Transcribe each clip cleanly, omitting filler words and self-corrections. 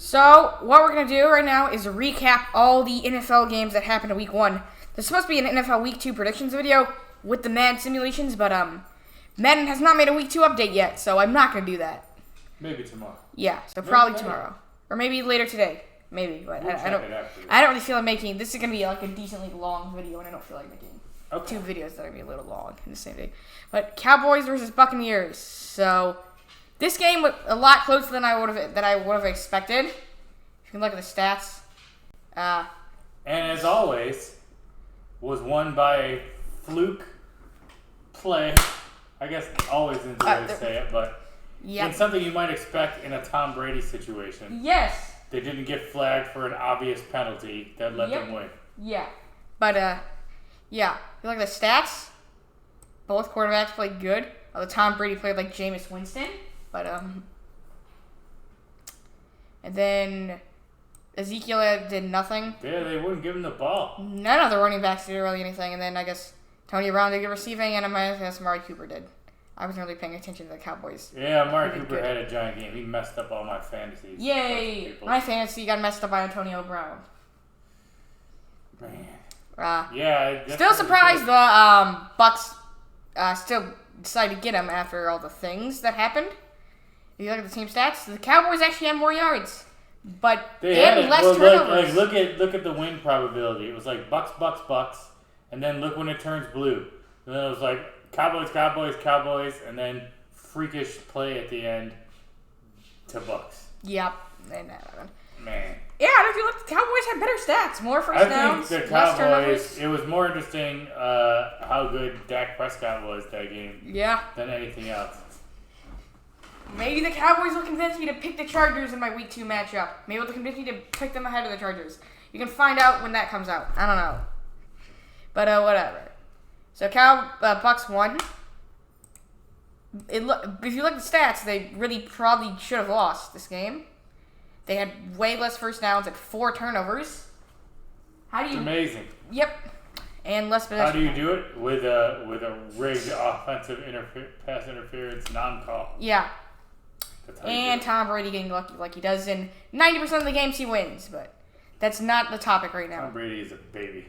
So, what we're going to do right now is recap all the NFL games that happened in Week 1. There's supposed to be an NFL Week 2 predictions video with the Madden simulations, but Madden has not made a Week 2 update yet, so I'm not going to do that. Maybe tomorrow. Yeah, so probably tomorrow. Or maybe later today. Maybe, but I don't really feel like making... This is going to be like a decently long video, and I don't feel like making two videos that are going to be a little long in the same day. But Cowboys versus Buccaneers. So... This game was a lot closer than I would have expected. If you can look at the stats. And as always, was won by a fluke play. I guess always isn't the way to say it, but it's something you might expect in a Tom Brady situation. Yes. They didn't get flagged for an obvious penalty that let them win. Yeah. But, if you look at the stats, both quarterbacks played good. Although Tom Brady played like Jameis Winston. But, and then Ezekiel did nothing. Yeah, they wouldn't give him the ball. None of the running backs did really anything. And then I guess Tony Brown did good receiving, and I guess Amari Cooper did. I wasn't really paying attention to the Cowboys. Yeah, Amari Cooper had a giant game. He messed up all my fantasies. Yay! My fantasy got messed up by Antonio Brown. Man. Still surprised the Bucks still decided to get him after all the things that happened. If you look at the team stats, the Cowboys actually had more yards, but they had less turnovers. Look at the win probability. It was like Bucks, and then look when it turns blue. And then it was like Cowboys, and then freakish play at the end to Bucks. Yep. Man. Yeah, if you look, the Cowboys had better stats, more first downs, I think the less Cowboys. turnovers. It was more interesting how good Dak Prescott was that game. Yeah. Than anything else. Maybe the Cowboys will convince me to pick the Chargers in my Week 2 matchup. Maybe they'll convince me to pick them ahead of the Chargers. You can find out when that comes out. I don't know. But, whatever. So, Bucks won. If you look at the stats, they really probably should have lost this game. They had way less first downs at 4 turnovers. It's amazing. Yep. And less possession. How do you do it? With a rigged offensive pass interference non-call. Yeah. And Tom Brady getting lucky like he does in 90% of the games he wins, but that's not the topic right now. Tom Brady is a baby.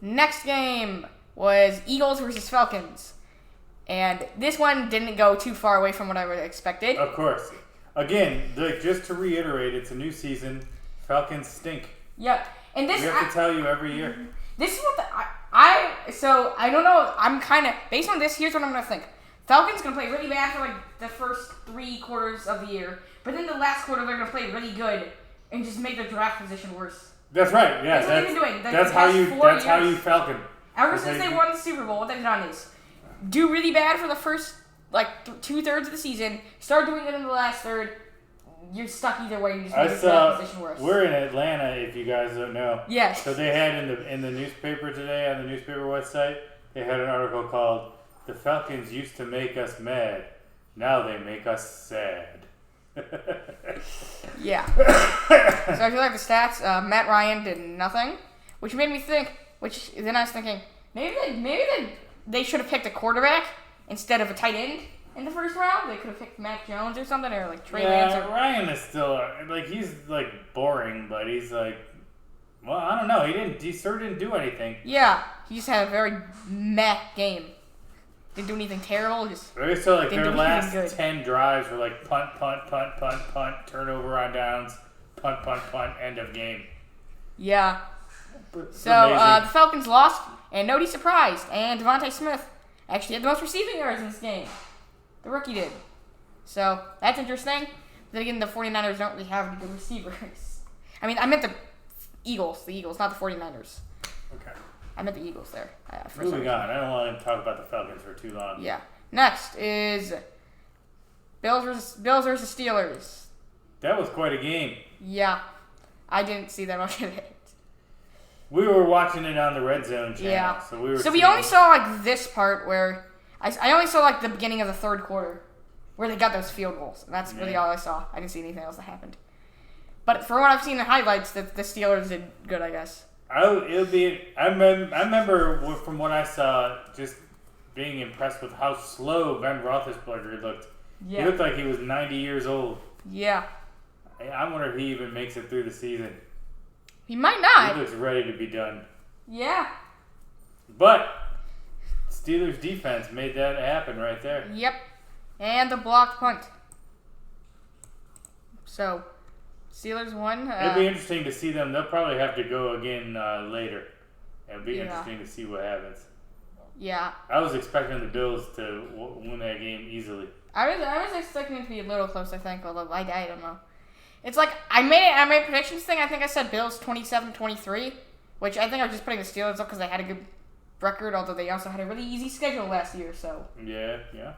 Next game was Eagles versus Falcons. And this one didn't go too far away from what I would have expected. Of course. Again, just to reiterate, it's a new season. Falcons stink. Yep. And this we have to tell you every year. This is what so I don't know. I'm kind of based on this. Here's what I'm gonna think. Falcons gonna play really bad for like the first 3 quarters of the year, but then the last quarter they're gonna play really good and just make their draft position worse. That's right. Yeah, that's what they've been doing. That's how you Falcon. Ever since they won the Super Bowl, what they've done is do really bad for the first like 2/3 of the season. Start doing it in the last third. You're stuck either way. You just make your position worse. We're in Atlanta, if you guys don't know. Yes. So they had in the newspaper today, on the newspaper website, they had an article called "The Falcons used to make us mad. Now they make us sad." Yeah. So if you like the stats, Matt Ryan did nothing, which made me think. Which then I was thinking maybe they should have picked a quarterback instead of a tight end. In the first round, they could have picked Mac Jones or something, or like Trey Lance. Ryan is still he's boring, but he's I don't know. He sure didn't do anything. Yeah, he just had a very meh game. Didn't do anything terrible. Their last 10 drives were like punt, turnover on downs, punt, end of game. Yeah. So the Falcons lost, and nobody's surprised. And Devontae Smith actually had the most receiving yards in this game. The rookie did. So, that's interesting. Then again, the 49ers don't really have any good receivers. I mean, I meant the Eagles, not the 49ers. Okay. I meant the Eagles there. Moving on. I don't want to talk about the Falcons for too long. Yeah. Next is Bills versus Steelers. That was quite a game. Yeah. I didn't see that much of it. We were watching it on the Red Zone channel. Yeah. So we only saw like this part where I only saw like the beginning of the third quarter where they got those field goals. And that's really all I saw. I didn't see anything else that happened. But for what I've seen in highlights, the Steelers did good, I guess. I remember from what I saw, just being impressed with how slow Ben Roethlisberger looked. Yeah. He looked like he was 90 years old. Yeah. I wonder if he even makes it through the season. He might not. He looks ready to be done. Yeah. But Steelers defense made that happen right there. Yep. And the blocked punt. So, Steelers won. It'll be interesting to see them. They'll probably have to go again later. It'll be interesting to see what happens. Yeah. I was expecting the Bills to win that game easily. I was expecting it to be a little close, I think, although I don't know. It's like, I made a predictions thing. I think I said Bills 27-23, which I think I was just putting the Steelers up because they had a good record, although they also had a really easy schedule last year, so. Yeah.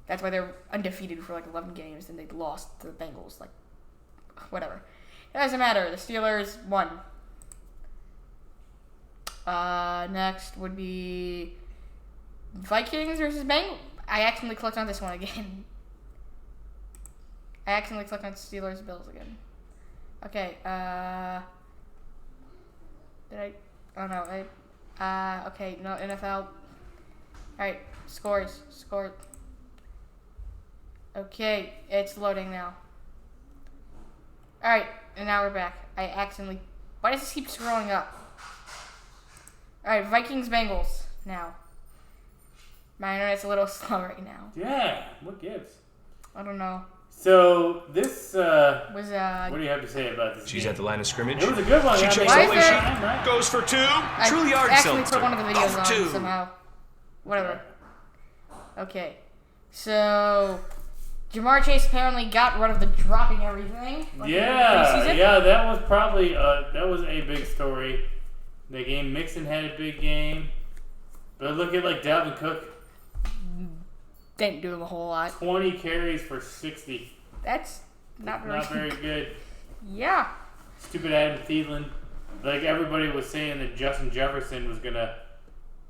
That's why they're undefeated for like 11 games, and they lost to the Bengals. Like, whatever. It doesn't matter. The Steelers won. Next would be Vikings versus Bengals. I accidentally clicked on this one again. I accidentally clicked on Steelers Bills again. Okay, did I? Oh no, okay, no, NFL. Alright, scores. Okay, it's loading now. Alright, and now we're back. I accidentally. Why does this keep scrolling up? Alright, Vikings Bengals now. My internet's a little slow right now. Yeah, what gives? I don't know. So this was what do you have to say about this? She's game? at the line of scrimmage. It was a good one. She checks Why the is there- right. Goes for two. Truly I hard actually seltzer. put one of the videos Go on for two. somehow. Whatever. Okay. So Jamar Chase apparently got rid of the dropping everything. Yeah, that was probably that was a big story. The game Mixon had a big game, but look at like Dalvin Cook. Didn't do him a whole lot. 20 carries for 60. That's not very good. Yeah. Stupid Adam Thielen. Like everybody was saying that Justin Jefferson was gonna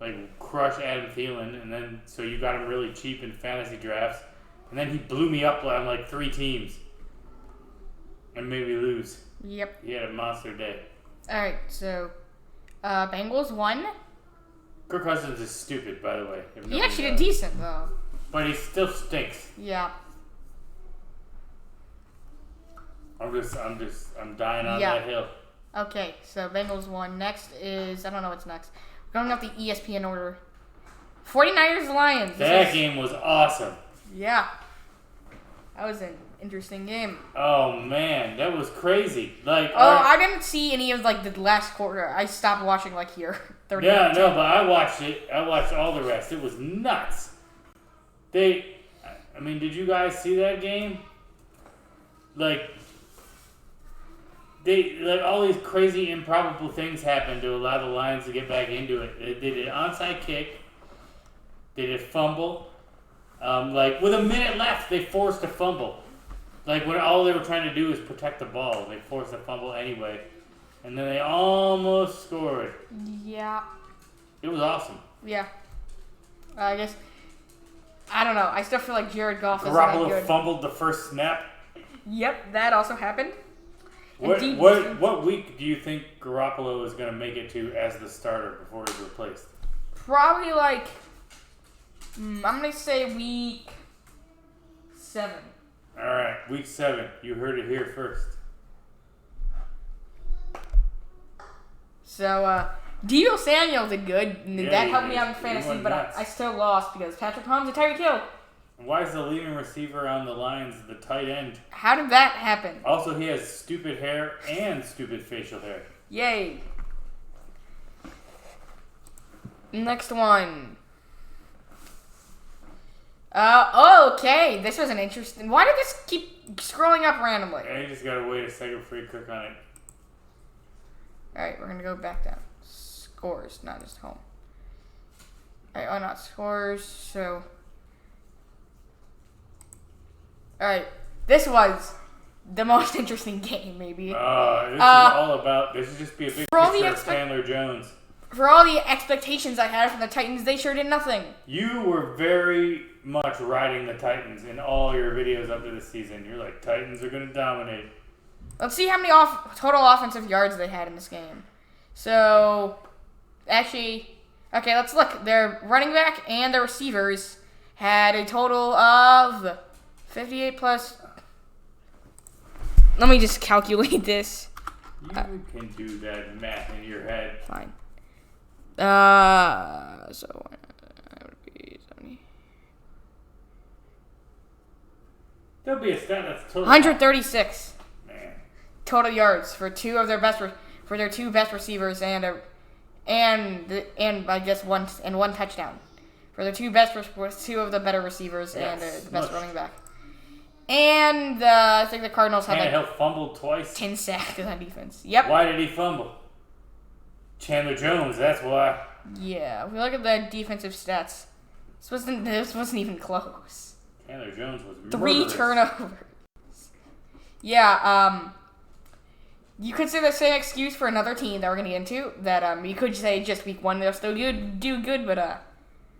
like crush Adam Thielen, and then so you got him really cheap in fantasy drafts, and then he blew me up on like 3 teams and made me lose. Yep. He had a monster day. All right, so Bengals won. Kirk Cousins is stupid, by the way. He actually did decent though. But he still stinks. Yeah. I'm dying on that hill. Okay, so Bengals won. Next is, I don't know what's next. Going up the ESPN order. 49ers Lions. That game was awesome. Yeah. That was an interesting game. Oh man, that was crazy. Like I didn't see any of like the last quarter. I stopped watching like here. 30 minutes. But I watched it. I watched all the rest. It was nuts. Did you guys see that game? Like all these crazy improbable things happened to allow the Lions to get back into it. They did an onside kick. They did fumble. With a minute left, they forced a fumble. Like when all they were trying to do was protect the ball, they forced a fumble anyway, and then they almost scored. Yeah. It was awesome. Yeah. I guess. I don't know. I still feel like Jared Goff is not good. Garoppolo fumbled the first snap. Yep, that also happened. What week do you think Garoppolo is going to make it to as the starter before he's replaced? Probably like, I'm going to say week 7. All right, week 7. You heard it here first. So, Deebo Samuel did good, and that helped me out in He fantasy, went but nuts. I still lost because Patrick Mahomes and Tyreek Hill. Why is the leading receiver on the Lions the tight end? How did that happen? Also, he has stupid hair and stupid facial hair. Yay. Next one. Okay. This was an interesting. Why did this keep scrolling up randomly? Yeah, you just gotta wait a second before you click on it. Alright, we're gonna go back down. Scores, not just home. Alright, not scores, so. Alright, this was the most interesting game, maybe. This is all about. This should just be a big picture of Chandler Jones. For all the expectations I had from the Titans, they sure did nothing. You were very much riding the Titans in all your videos up to the season. You're like, Titans are going to dominate. Let's see how many total offensive yards they had in this game. So, actually, okay, let's look. Their running back and their receivers had a total of 58 plus. Let me just calculate this. You can do that math in your head. Fine. So that would be 70. There'll be a stat that's totally 136 total yards for two of their best for their two best receivers and I guess one touchdown for the two of the better receivers and the best running back. And I think the Cardinals had Tannehill fumbled twice. 10 sacks on defense. Yep. Why did he fumble? Chandler Jones, that's why. Yeah, if we look at the defensive stats, this wasn't even close. Chandler Jones was 3 turnovers. Yeah, you could say the same excuse for another team that we're going to get into, that you could say just week 1 they'll still do good, but I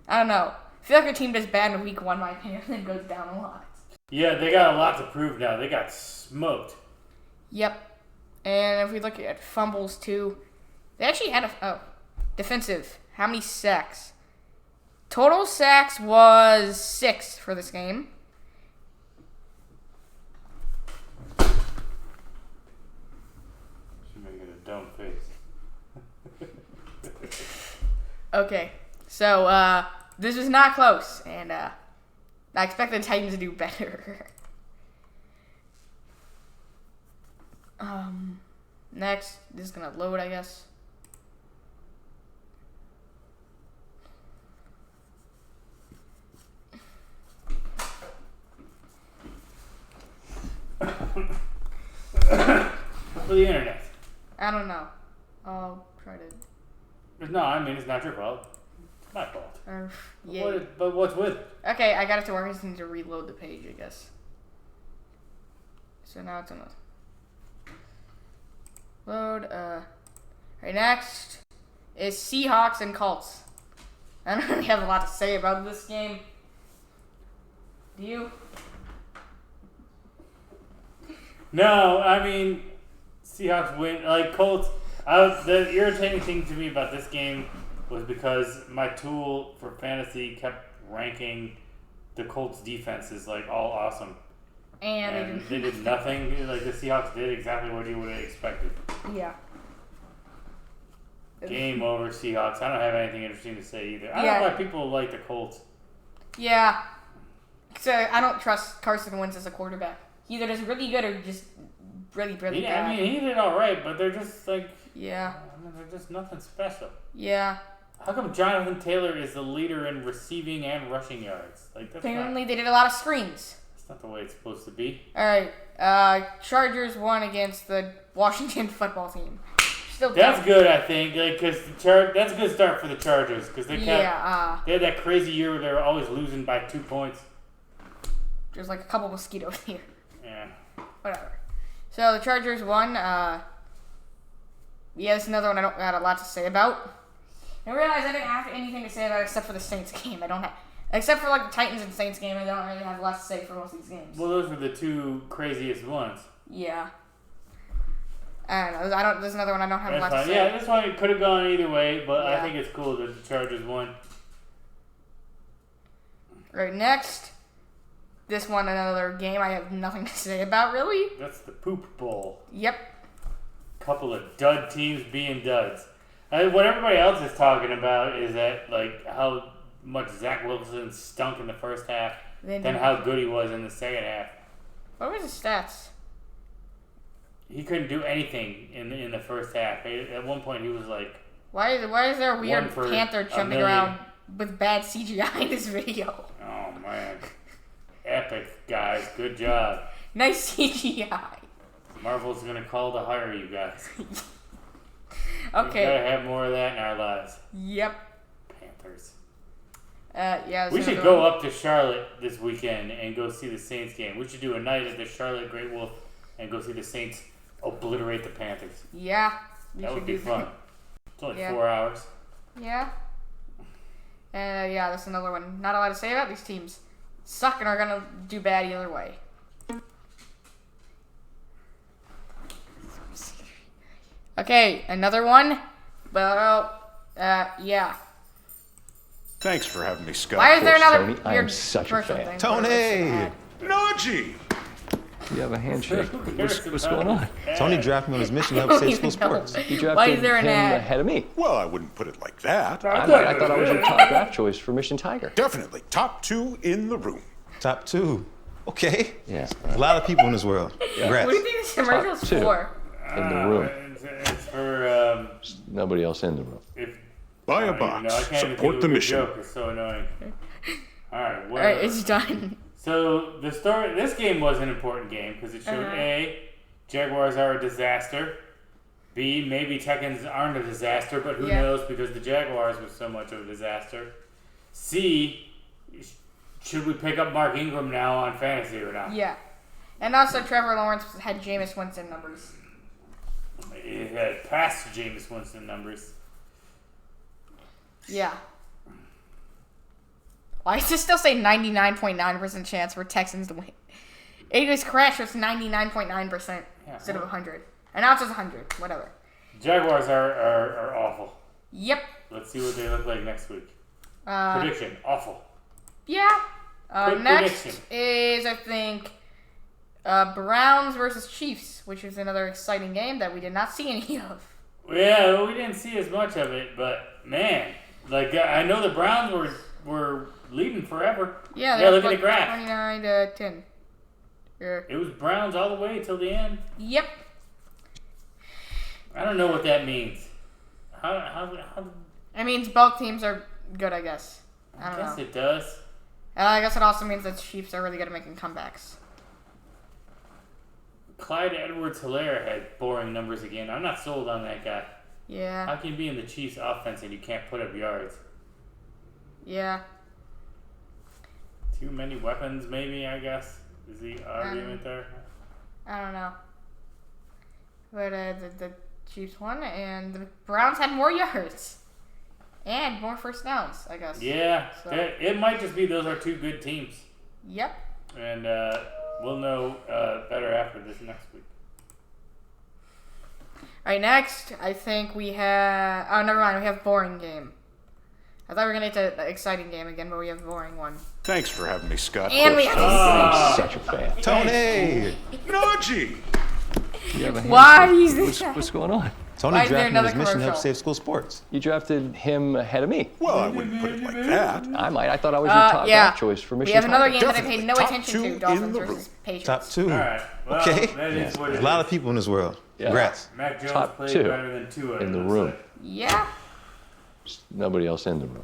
don't know. I feel like a team does bad in week 1, in my opinion, and then goes down a lot. Yeah, they got a lot to prove now. They got smoked. Yep. And if we look at fumbles, too, they actually had defensive. How many sacks? Total sacks was 6 for this game. She's making a dumb face. Okay. So, this was not close, and I expect the Titans to do better. Next, this is gonna load, I guess. For the internet. I don't know. I'll try to. No, I mean, it's not your fault. It's my fault. Yeah. But what's with it? Okay, I got it to work. I just need to reload the page, I guess. So now it's gonna load. Right, next is Seahawks and Cults. I don't really have a lot to say about this game. Do you? No, I mean, Seahawks win. Like, Colts, the irritating thing to me about this game was because my tool for fantasy kept ranking the Colts defense as, like, all awesome. And they did nothing. Like, the Seahawks did exactly what you would have expected. Yeah. Game over, Seahawks. I don't have anything interesting to say either. I don't know why people like the Colts. Yeah. So I don't trust Carson Wentz as a quarterback. He either does really good or just really bad. I mean, he did all right, but they're just like... Yeah. I mean, they're just nothing special. Yeah. How come Jonathan Taylor is the leader in receiving and rushing yards? Like, that's apparently they did a lot of screens. That's not the way it's supposed to be. All right. Chargers won against the Washington football team. That's good, I think, because that's a good start for the Chargers, because they they had that crazy year where they were always losing by 2 points. There's like a couple mosquitoes here. Yeah. Whatever. So the Chargers won. This is another one I don't got a lot to say about. I realized I didn't have anything to say about it except for the Saints game. I don't have, except for like the Titans and Saints game. I don't really have a lot to say for most of these games. Well, those were the two craziest ones. Yeah. I don't know. There's another one I don't have a lot to say. Yeah, this one could have gone either way, but I think it's cool that the Chargers won. Right, next. This one, another game I have nothing to say about, really. That's the Poop Bowl. Yep. Couple of dud teams being duds. What everybody else is talking about is that, like, how much Zach Wilson stunk in the first half, then how good he was in the second half. What were his stats? He couldn't do anything in the first half. At one point, he was like... Why is there a weird panther jumping around with bad CGI in this video? Oh, man. Epic, guys. Good job. Nice CGI. Marvel's going to call to hire you guys. Okay. We gotta have more of that in our lives. Yep. Panthers. We should go up to Charlotte this weekend and go see the Saints game. We should do a night at the Charlotte Great Wolf and go see the Saints obliterate the Panthers. Yeah. That would be fun. It's only 4 hours. Yeah. And that's another one. Not a lot to say about these teams. Suck and are gonna do bad either way. Okay, another one. Well, yeah. Thanks for having me, Scott. Why is there another Tony, I am such a fan. Tony! Noji! You have a handshake. What's going on? Tony drafted me on his mission to help save school sports. You drafted him ahead of me. Well, I wouldn't put it like that. I thought I was your top draft choice for Mission Tiger. Definitely. Top 2 in the room. Top 2. Okay. Yeah. A lot of people in this world. Congrats. What do you think this commercial's for? In the room. It's for Nobody else in the room. Buy a box. Support the mission. Joke. It's so annoying. All right. All right, it's done. So the story. This game was an important game because it showed A, Jaguars are a disaster. B, maybe Tekkens aren't a disaster, but who knows because the Jaguars was so much of a disaster. C, should we pick up Mark Ingram now on fantasy or not? Yeah. And also Trevor Lawrence had Jameis Winston numbers. It had past Jameis Winston numbers. Yeah. Why does it still say 99.9% chance for Texans to win? It was crashed, so it's 99.9% instead of 100. And now it says 100. Whatever. Jaguars are awful. Yep. Let's see what they look like next week. Prediction, awful. Yeah. Next prediction. is, I think, Browns versus Chiefs, which is another exciting game that we did not see any of. Yeah, we didn't see as much of it, but man, like I know the Browns were leading forever. Yeah, look at the graph. 29-10. It was Browns all the way till the end. Yep. I don't know what that means. How It means both teams are good, I guess. I don't know. I guess it does. And I guess it also means that the Chiefs are really good at making comebacks. Clyde Edwards-Helaire had boring numbers again. I'm not sold on that guy. Yeah. How can you be in the Chiefs offense and you can't put up yards? Yeah. Too many weapons, maybe, I guess, is the argument there. I don't know. But the Chiefs won, and the Browns had more yards. And more first downs, I guess. Yeah. So. It might just be those are two good teams. Yep. And we'll know better after this next week. All right, next, I think we have... Oh, never mind. We have boring game. I thought we were going to get to the exciting game again, but we have a boring one. Thanks for having me, Scott. And we have I'm such a fan. Tony! Najee! Why is this? What's going on? Tony drafted me on his mission to help save school sports. You drafted him ahead of me. Well, I wouldn't put it like that. I thought I was your top draft choice for Mission Tiger. We have another Tiger. game that I paid no attention to, Dolphins versus Patriots. Top 2. All right. Well, okay. That is what it A is. lot of people in this world. Yeah. Congrats. Mac Jones Top played 2 better than Tua in the room. Yeah. Nobody else in the room.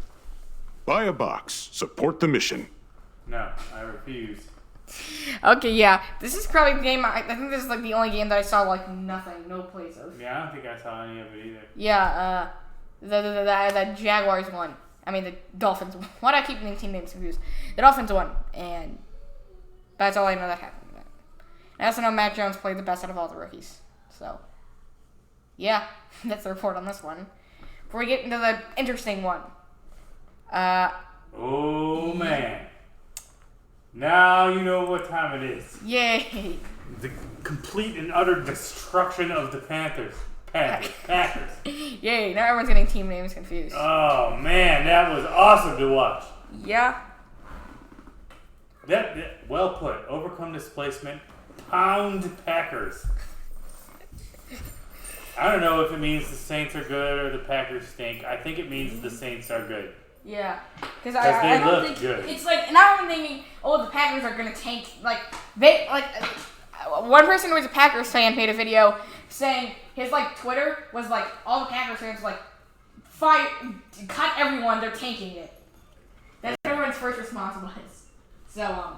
Buy a box. Support the mission. No, I refuse. Okay, yeah. This is probably the game. I think this is like the only game that I saw like nothing, no plays of. Yeah, I don't think I saw any of it either. Yeah, the Jaguars won. I mean, the Dolphins won. Why do I keep getting team names confused? The Dolphins won, and that's all I know that happened. I also know Mac Jones played the best out of all the rookies. So, yeah, that's the report on this one. Before we get into the interesting one. Oh, man. Now you know what time it is. Yay. The complete and utter destruction of the Panthers. Packers. Yay, now everyone's getting team names confused. Oh, man, that was awesome to watch. Yeah. That well put. Overcome displacement. Pound Packers. I don't know if it means the Saints are good or the Packers stink. I think it means the Saints are good. Yeah, because I they don't look think good. It's like not only thinking, oh, the Packers are gonna tank. Like they like one person who was a Packers fan made a video saying his like Twitter was like all the Packers fans like cut everyone, they're tanking it. That's everyone's first response was. So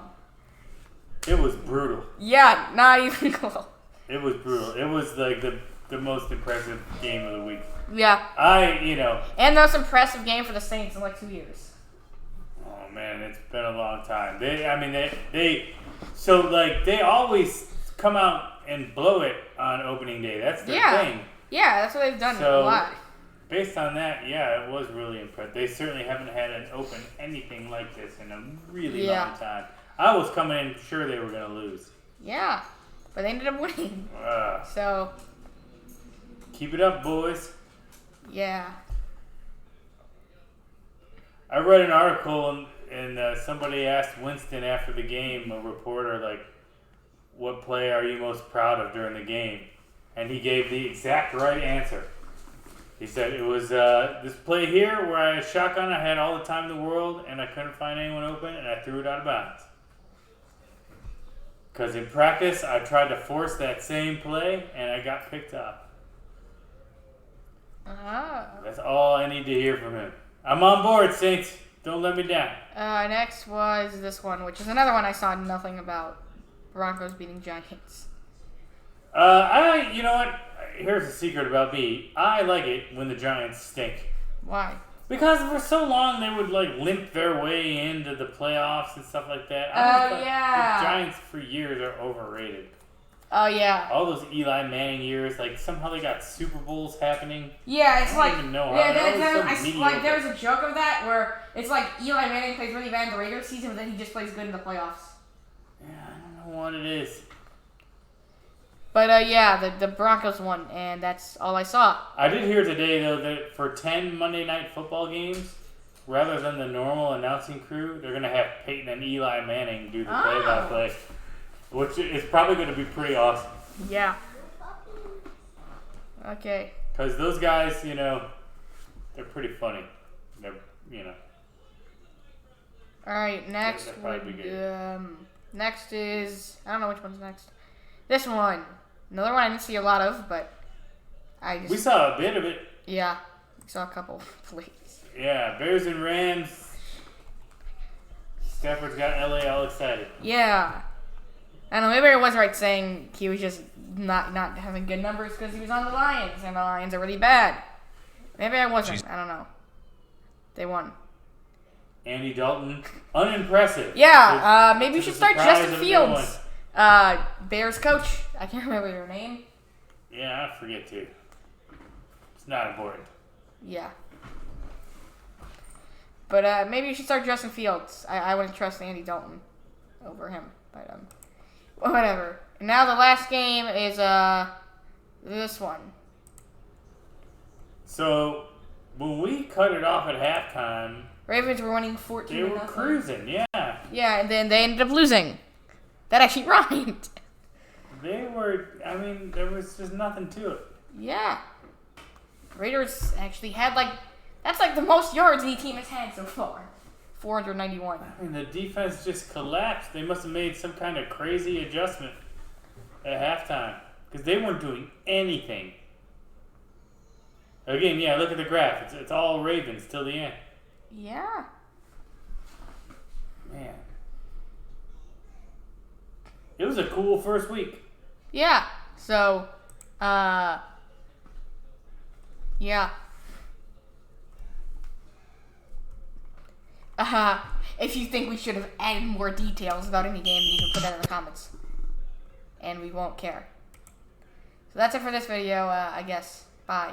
It was brutal. Yeah, not even close. It was brutal. It was like the most impressive game of the week. Yeah. And the most impressive game for the Saints in like 2 years. Oh man, it's been a long time. They always come out and blow it on opening day. That's their thing. Yeah, that's what they've done a lot. Based on that, yeah, it was really impressive. They certainly haven't had an open anything like this in a really long time. I was coming in sure they were going to lose. Yeah, but they ended up winning. So keep it up, boys. Yeah. I read an article and somebody asked Winston after the game, a reporter, like, what play are you most proud of during the game? And he gave the exact right answer. He said it was this play here where I had a shotgun, I had all the time in the world, and I couldn't find anyone open, and I threw it out of bounds. Because in practice, I tried to force that same play, and I got picked up. That's all I need to hear from him. I'm on board, Saints. Don't let me down. Next was this one, which is another one I saw nothing about. Broncos beating Giants. You know what? Here's a secret about me. I like it when the Giants stink. Why? Because for so long they would like limp their way into the playoffs and stuff like that. Yeah. The Giants for years are overrated. Oh yeah. All those Eli Manning years, like somehow they got Super Bowls happening. Yeah, it's like I don't even know how. there was a joke of that where it's like Eli Manning plays really bad in the regular season, but then he just plays good in the playoffs. Yeah, I don't know what it is. But yeah, the Broncos won, and that's all I saw. I did hear today though that for 10 Monday Night Football games, rather than the normal announcing crew, they're gonna have Peyton and Eli Manning do the play-by-play, which is probably gonna be pretty awesome. Yeah. Okay. Because those guys, you know, they're pretty funny. They're, you know. All right, next next is I don't know which one's next. This one. Another one I didn't see a lot of, but we saw a bit of it. Yeah, we saw a couple plays. Yeah, Bears and Rams. Stafford's got LA all excited. Yeah. I don't know, maybe I was right saying he was just not having good numbers because he was on the Lions, and the Lions are really bad. Maybe I wasn't. I don't know. They won. Andy Dalton, unimpressive. Yeah, maybe you should start Justin Fields. Bears coach. I can't remember your name. Yeah, I forget too. It's not important. Yeah. But maybe you should start Justin Fields. I wouldn't trust Andy Dalton over him. But whatever. And now the last game is this one. So when we cut it off at halftime, Ravens were winning 14-0. They were cruising, yeah. Yeah, and then they ended up losing. That actually rhymed. They were, I mean, there was just nothing to it. Yeah. Raiders actually had that's the most yards any team has had so far. 491. I mean, the defense just collapsed. They must have made some kind of crazy adjustment at halftime because they weren't doing anything. Again, yeah, look at the graph. It's all Ravens till the end. Yeah. Man. It was a cool first week. Yeah. So, yeah. If you think we should have added more details about any game, you can put that in the comments. And we won't care. So that's it for this video, I guess. Bye.